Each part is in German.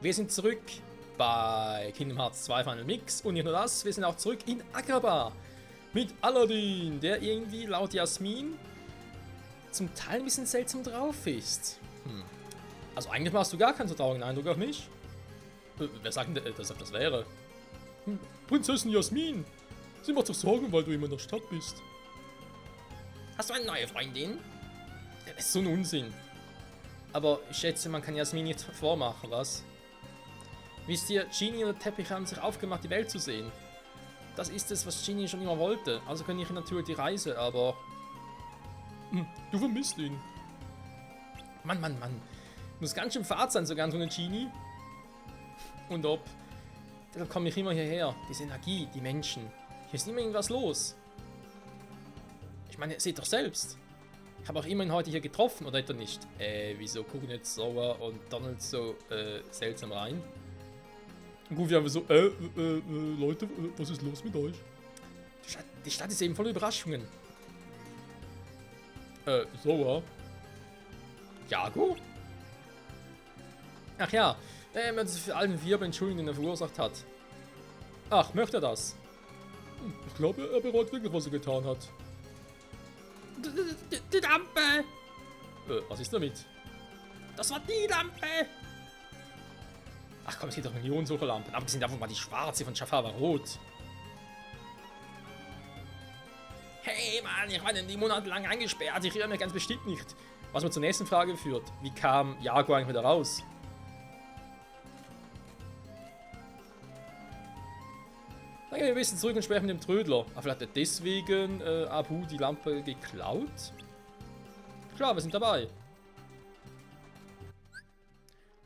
Wir sind zurück bei Kingdom Hearts 2 Final Mix und nicht nur das, wir sind auch zurück in Agrabah mit Aladdin, der irgendwie laut Jasmin zum Teil ein bisschen seltsam drauf ist. Also eigentlich machst du gar keinen so traurigen Eindruck auf mich. Wer sagt denn, dass das wäre? Prinzessin Jasmin, sie macht sich Sorgen, weil du immer in der Stadt bist. Hast du eine neue Freundin? Das ist so ein Unsinn. Aber ich schätze, man kann Jasmin nicht vormachen, was? Wisst ihr, Genie und Teppich haben sich aufgemacht, die Welt zu sehen. Das ist es, was Genie schon immer wollte. Also kann ich natürlich die Reise, aber... du vermisst ihn. Mann. Muss ganz schön fad sein, so ganz ohne Genie. Und ob... Deshalb komme ich immer hierher. Diese Energie, die Menschen. Hier ist immer irgendwas los. Ich meine, seht doch selbst. Ich habe auch immerhin heute hier getroffen, oder etwa nicht? Wieso gucken jetzt Sora und Donald so seltsam rein? Und Goofy einfach so, Leute, was ist los mit euch? Die Stadt ist eben voller Überraschungen. Sora? Jago? Ach ja, er wird sich für allen Wirbel entschuldigen, den er verursacht hat. Ach, möchte er das? Ich glaube, er bereut wirklich, was er getan hat. Die Lampe! Was ist damit? Das war die Lampe! Ach komm, es gibt doch Millionen solcher Lampen. Abgesehen davon war die schwarze von Jafar war rot. Hey Mann, ich war denn die Monate lang eingesperrt. Ich irre mir ganz bestimmt nicht. Was mir zur nächsten Frage führt. Wie kam Jago eigentlich wieder raus? Dann gehen wir ein bisschen zurück und sprechen mit dem Trödler. Aber vielleicht hat er deswegen Abu die Lampe geklaut? Klar, wir sind dabei.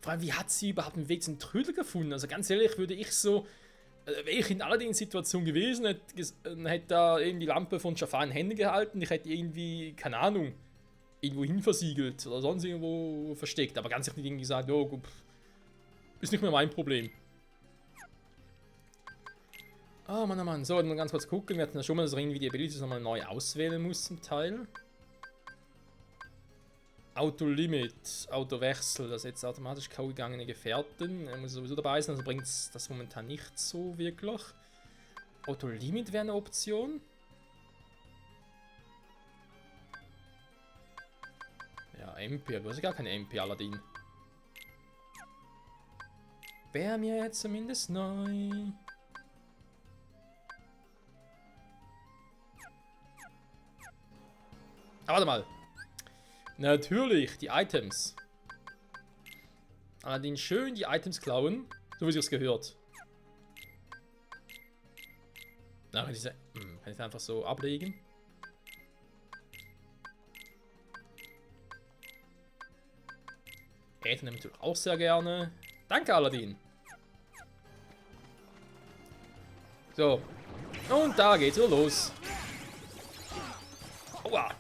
Vor allem, wie hat sie überhaupt einen Weg zum Trödler gefunden? Also ganz ehrlich, würde ich so... wäre ich in Aladdins Situation gewesen, hätte da eben die Lampe von Jafar in Händen gehalten. Ich hätte irgendwie, keine Ahnung, irgendwo hin versiegelt oder sonst irgendwo versteckt. Aber ganz ehrlich gesagt, oh, gut, ist nicht mehr mein Problem. Oh Mann. So, dann ganz kurz gucken. Wir hatten ja schon mal das irgendwie die Abilities nochmal neu auswählen muss zum Teil. Auto-Limit, Autowechsel, das jetzt automatisch K.O. gegangene Gefährten. Er muss sowieso dabei sein, also bringt es das momentan nicht so wirklich. Auto-Limit wäre eine Option. Ja, MP, du hast ja gar keine MP, Aladdin. Wäre mir jetzt zumindest neu. Aber warte mal. Natürlich, die Items. Allerdings schön die Items klauen, so wie es gehört. Na, kann ich einfach so ablegen. Äther nehme ich natürlich auch sehr gerne. Danke, Aladdin. So. Und da geht's wieder los. Aua.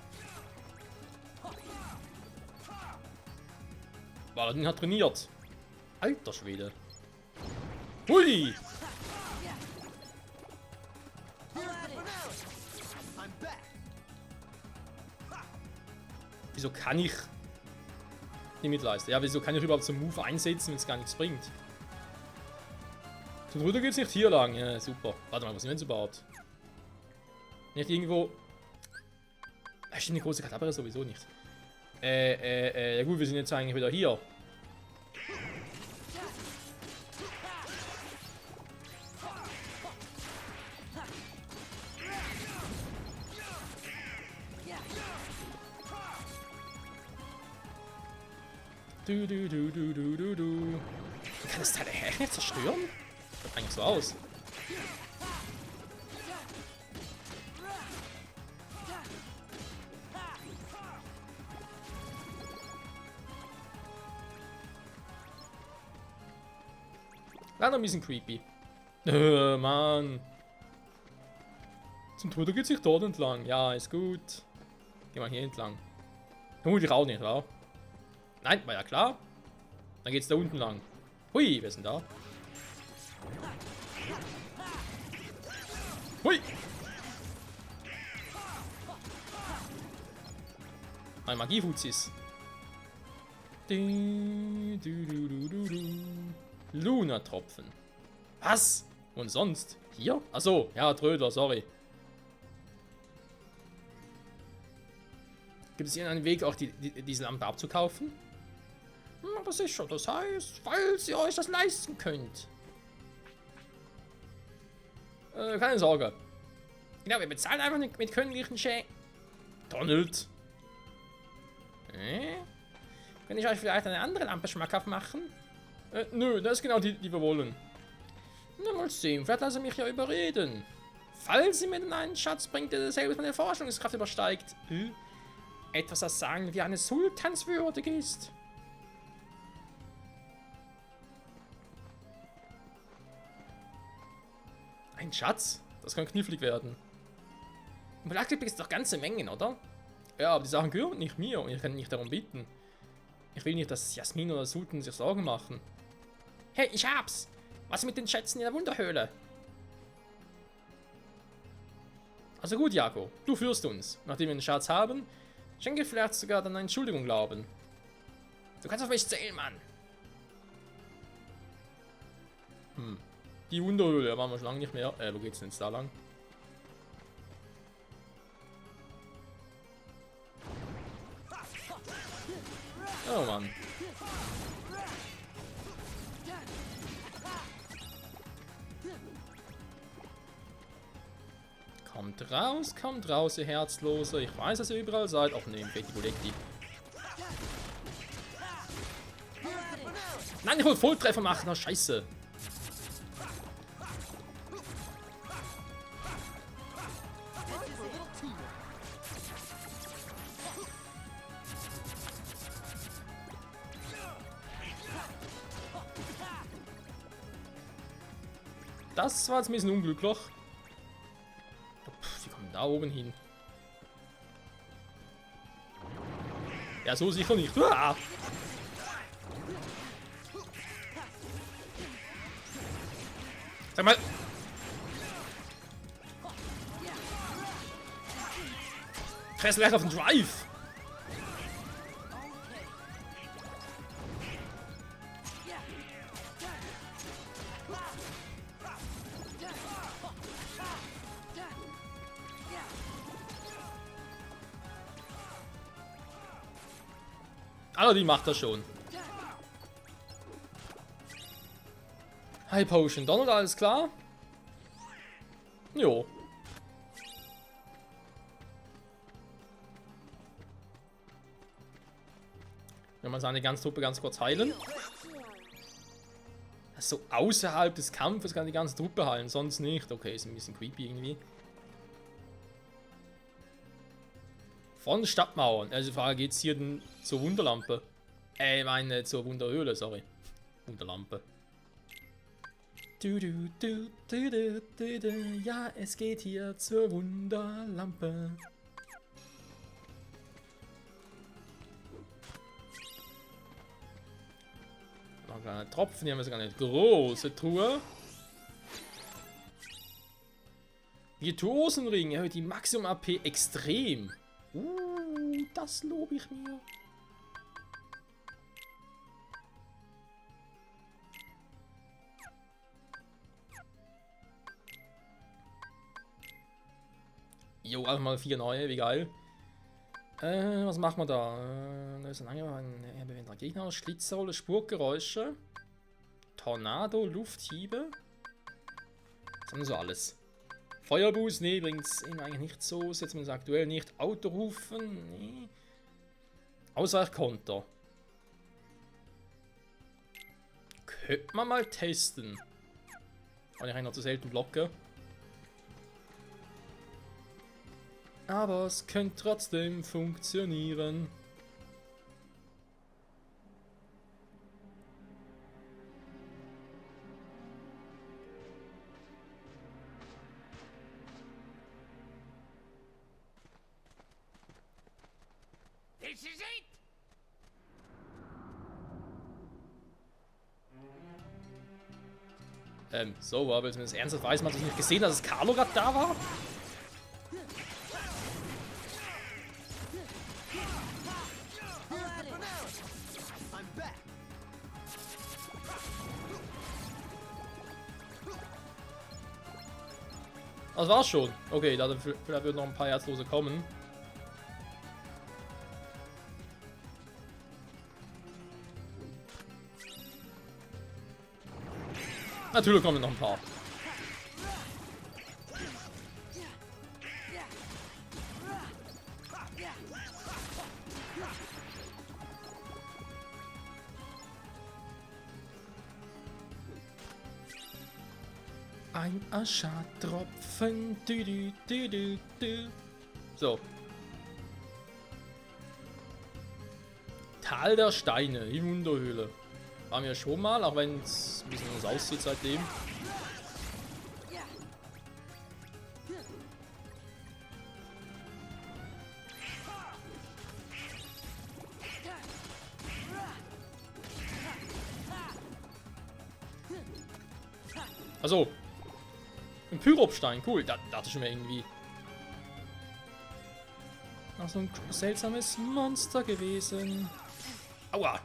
Aladdin hat trainiert. Alter Schwede. Hui! Wieso kann ich nicht mitleisten? Ja, wieso kann ich überhaupt so einen Move einsetzen, wenn es gar nichts bringt? Zum Ruder geht's nicht hier lang. Ja, super. Warte mal, was sind wir denn überhaupt? Nicht irgendwo... Stimmt, eine große Kadaver sowieso nicht. Ja gut, wir sind jetzt eigentlich wieder hier. Du. Kann das Teil echt nicht zerstören? Sieht eigentlich so aus. War noch ein bisschen creepy. Mann. Zum Tode geht sich dort entlang. Ja, ist gut. Geh mal hier entlang. Vermutlich auch nicht, wa? Nein, war ja klar. Dann geht's da unten lang. Hui, wer ist denn da? Hui! Mein Magiefuzis. Luna-Tropfen. Was? Und sonst? Hier? Achso, ja, Trödler, sorry. Gibt es hier einen Weg, auch diese Lampe abzukaufen? Aber sicher, das heißt, falls ihr euch das leisten könnt. Keine Sorge. Genau, wir bezahlen einfach mit königlichen Donald. Kann ich euch vielleicht eine andere Lampe schmackhaft machen? Nö, das ist genau die wir wollen. Na, mal sehen, vielleicht lassen Sie mich ja überreden. Falls Sie mir denn einen Schatz bringt, der selbst meine Forschungskraft übersteigt. Etwas, das sagen wie eines Sultans würdig ist. Ein Schatz? Das kann knifflig werden. Und vielleicht gibt es doch ganze Mengen, oder? Ja, aber die Sachen gehören nicht mir und ich kann nicht darum bitten. Ich will nicht, dass Jasmin oder Sultan sich Sorgen machen. Hey, ich hab's! Was mit den Schätzen in der Wunderhöhle? Also gut, Jago, du führst uns. Nachdem wir den Schatz haben, schenke vielleicht sogar dann eine Entschuldigung glauben. Du kannst auf mich zählen, Mann. Die Wunderhöhle, da waren wir schon lange nicht mehr. Wo geht's denn jetzt da lang? Oh Mann. Kommt raus, ihr Herzlose. Ich weiß, dass ihr überall seid. Ach ne, Betty Buletti. Nein, ich wollte Volltreffer machen. Oh, scheiße. Das war jetzt ein bisschen unglücklich. Sie kommen da oben hin. Ja, so sicher nicht. Ah! Sag mal. Fress gleich auf den Drive. Die macht das schon. High Potion. Donald, alles klar? Jo. Wenn man seine ganze Truppe ganz kurz heilen. So außerhalb des Kampfes kann die ganze Truppe heilen, sonst nicht. Okay, ist ein bisschen creepy irgendwie. Von Stadtmauern. Also die Frage, geht's hier denn zur Wunderlampe? Ich meine zur Wunderhöhle, sorry. Wunderlampe. Ja, es geht hier zur Wunderlampe. Noch ein kleiner Tropfen, hier haben wir sogar eine große Truhe. Virtuosenring erhöht die Maximum AP extrem. Das lobe ich mir. Jo, einfach mal 4 neue, wie geil. Was machen wir da? Da ist ein bewegender Gegner, Schlitzrolle, Spurgeräusche, Tornado, Lufthiebe. Was haben wir so alles? Feuerboost, nee, bringt's ihm eigentlich nicht so. Setzt man es aktuell nicht. Autorufen, nee. Ausweichkonter. Könnte man mal testen. Kann ich eigentlich noch zu selten blocken. Aber es könnte trotzdem funktionieren. This is it. So, aber wenn es ernsthaft weiß, man hat nicht gesehen, dass es Carlo gerade da war? Das war's schon. Okay, da vielleicht würden noch ein paar Herzlose kommen. Natürlich kommen noch ein paar. Ein Aschertropfen. So. Tal der Steine, die Wunderhöhle. Waren wir schon mal, auch wenn es ein bisschen anders aussieht seitdem. Also, ein Pyropstein, cool. Da dachte ich mir irgendwie. Ach, so ein seltsames Monster gewesen. Aua.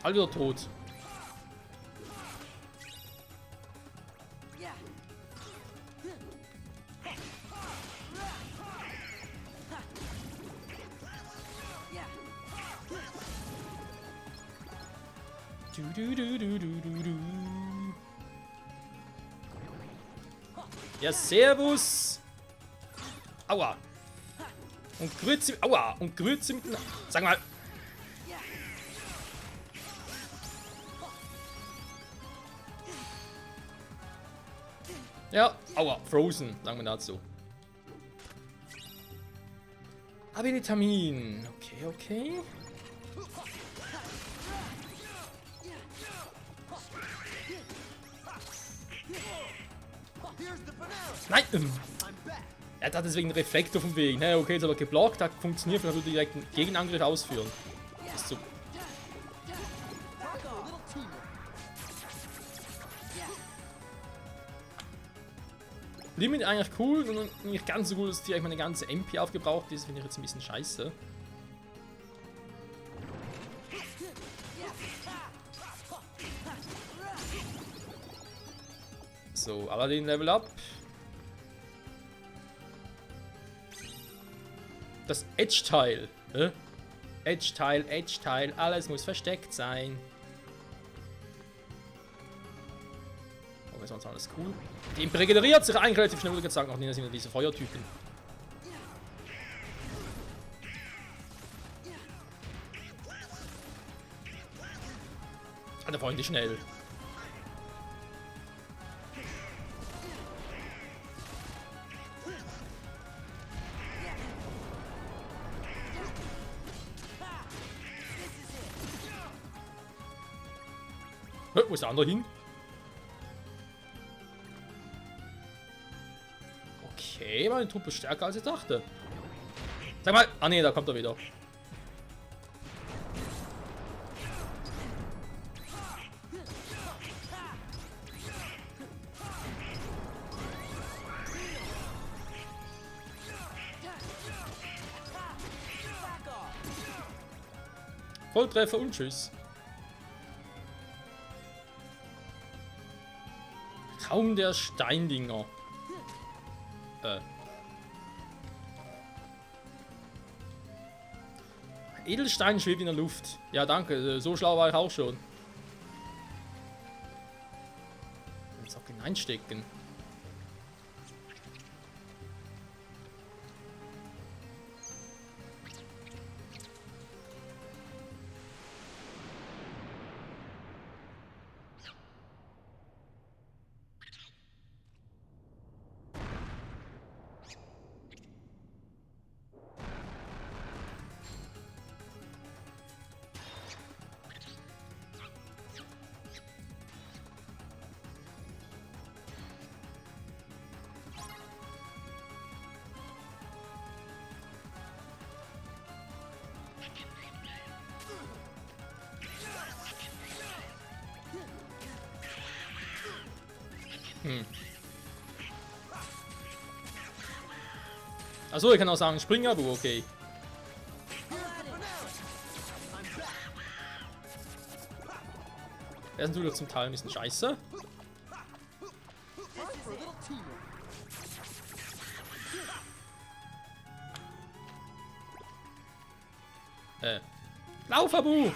Alle wieder tot. Ja, servus. Aua. Und Grüezi. Aua. Und Grüezi mit. Sag mal. Ja, aua. Frozen. Sagen wir dazu. Abilitamin. Okay, okay. Nein! Er hat deswegen einen Reflektor vom Weg. Hey, okay, ist aber geblockt, hat funktioniert, vielleicht würde direkt einen Gegenangriff ausführen. Das ist so. Limit eigentlich cool und nicht ganz so gut, dass direkt meine ganze MP aufgebraucht ist. Finde ich jetzt ein bisschen scheiße. So, Aladdin Level Up. Das Edge-Teil. Edge-Teil, Edge-Teil, alles muss versteckt sein. Okay, sonst alles cool. Die regeneriert sich eigentlich relativ schnell, gesagt, noch nicht, sind diese Feuertypen. Ah, der Freund ist schnell. Wo ist der andere hin? Okay, meine Truppe ist stärker als ich dachte. Sag mal. Ah ne, da kommt er wieder. Volltreffer und tschüss. Raum der Steindinger. Edelstein schwebt in der Luft. Ja, danke. So schlau war ich auch schon. Jetzt auch hineinstecken. Achso, ich kann auch sagen Springabu, okay. Der ist natürlich zum Teil ein bisschen scheiße. Lauf, Abu!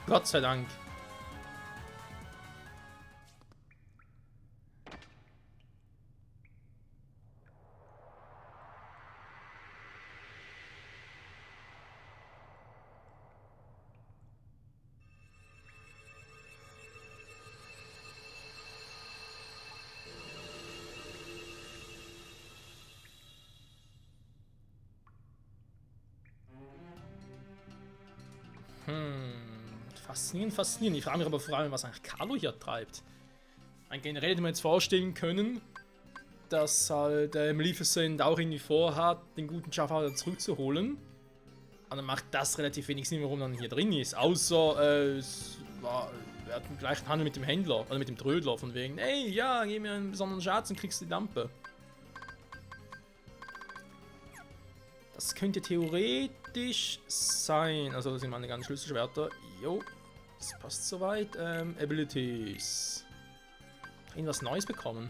Gott sei Dank. Faszinierend, faszinierend. Ich frage mich aber vor allem, was eigentlich Carlo hier treibt. Generell hätte man jetzt vorstellen können, dass halt Maleficent auch irgendwie vorhat, den guten Jafar zurückzuholen. Und dann macht das relativ wenig Sinn, warum er dann hier drin ist. Außer er hat den gleichen Handel mit dem Händler, oder mit dem Trödler, von wegen, ey, ja, gib mir einen besonderen Schatz und kriegst die Lampe. Das könnte theoretisch sein. Also, das sind meine ganzen Schlüsselschwerter. Jo, das passt soweit. Abilities. Irgendwas Neues bekommen.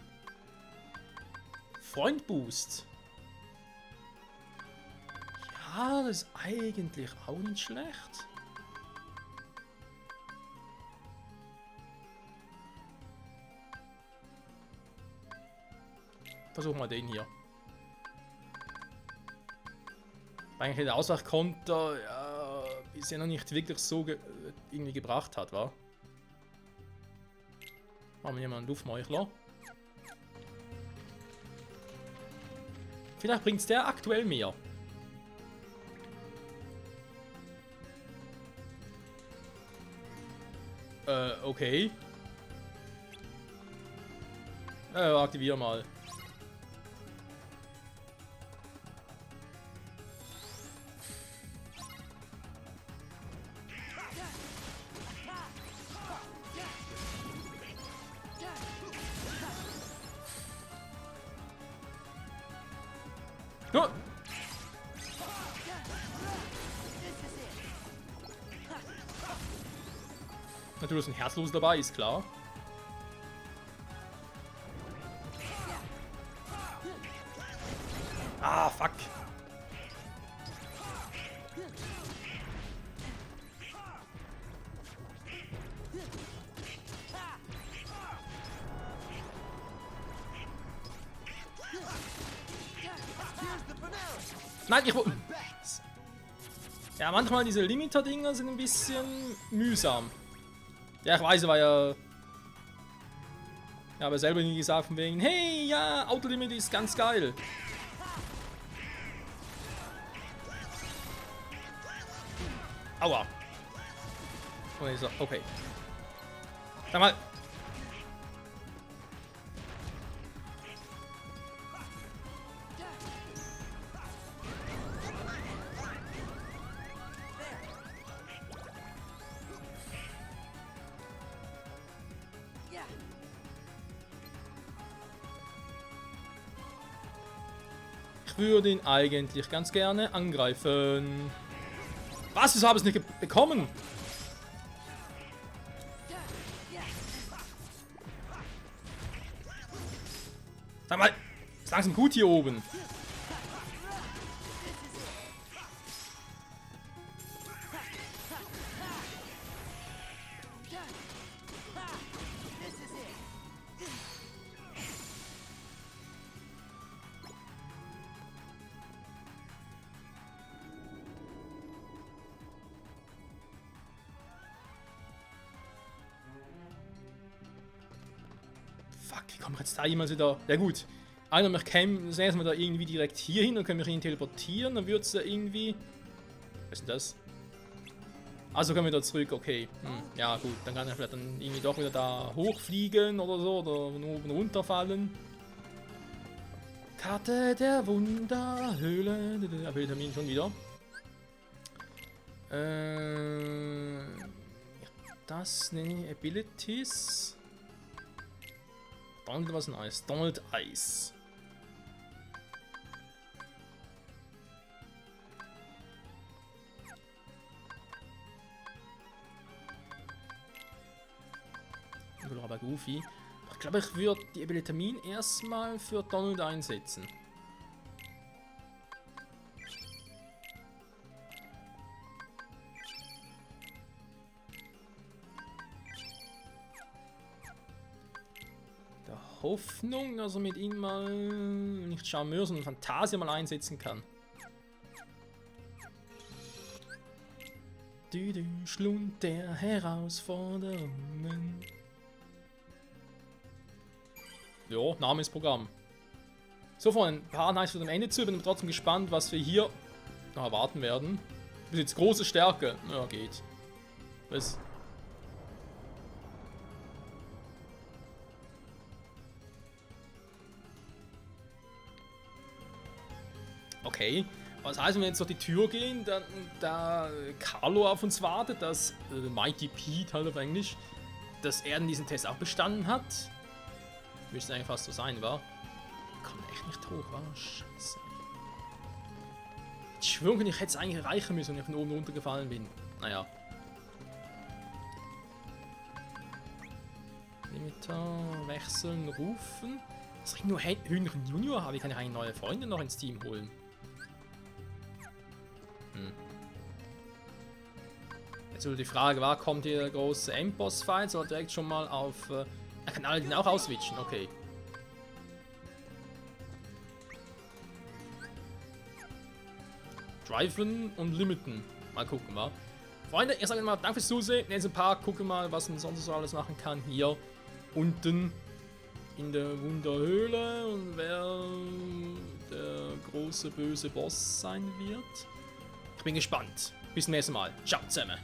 Freund-Boost. Ja, das ist eigentlich auch nicht schlecht. Versuchen wir den hier. Eigentlich der Ausweichkonter ja, bisher noch nicht wirklich so irgendwie gebracht hat, wa? Machen wir hier mal einen Luftmeuchler. Vielleicht bringt es der aktuell mehr. Okay. Aktivier mal. No. Natürlich ist ein Herzlos dabei, ist klar. Ah, fuck. Nein, ich wollte... Ja, manchmal diese Limiter-Dinger sind ein bisschen mühsam. Ja, ich weiß, weil ja... Ich habe selber nie gesagt von wegen, hey, ja, Autolimit ist ganz geil. Aua. Okay. Sag mal. Ich würde ihn eigentlich ganz gerne angreifen. Was? Wieso habe ich es nicht bekommen? Sag mal, ist langsam gut hier oben. Fuck, wie kommen wir jetzt da jemals wieder? Ja gut, einer mich käme, sehen wir da irgendwie direkt hier hin, dann können wir ihn teleportieren, dann wird es ja irgendwie... Was ist denn das? Also können wir da zurück, okay. Ja gut, dann kann er vielleicht dann irgendwie doch wieder da hochfliegen oder so, oder nur oben runterfallen. Karte der Wunderhöhle. Abilitamin schon wieder. Das nenne ich Abilities. Donald was Neues. Donald Eis. Aber Goofy. Ich glaube, ich würde die Abilitamin erstmal für Donald einsetzen. Der Hoffnung, dass er mit ihm mal nicht Charmeur, sondern Fantasia mal einsetzen kann. Schlund der Herausforderungen. Ja, Name ist Programm. So, von ein paar nice für dem Ende zu. Bin trotzdem gespannt, was wir hier noch erwarten werden. Bis jetzt große Stärke. Ja, geht. Was? Okay. Was heißt, wenn wir jetzt durch die Tür gehen, dann da Carlo auf uns wartet, dass Mighty Pete halt auf Englisch, dass er in diesen Test auch bestanden hat. Müsste eigentlich fast so sein, wa? Kommt echt nicht hoch, wa? Scheiße. Ich schwöre, ich hätte es eigentlich erreichen müssen, wenn ich von oben runtergefallen bin. Naja. Limiter, wechseln, rufen. Dass ich nur Hühnchen Junior habe, wie kann ich eigentlich neue Freunde noch ins Team holen? Jetzt wurde die Frage, war kommt hier der große Endboss-Fight? Soll direkt schon mal auf... er kann alle den auch auswitchen, okay. Driven und limiten. Mal gucken, wa? Freunde, ich sage mal danke fürs Zusehen. Nächsten Part gucken mal, was man sonst so alles machen kann. Hier unten in der Wunderhöhle und wer der große böse Boss sein wird. Ich bin gespannt. Bis zum nächsten Mal. Ciao zusammen.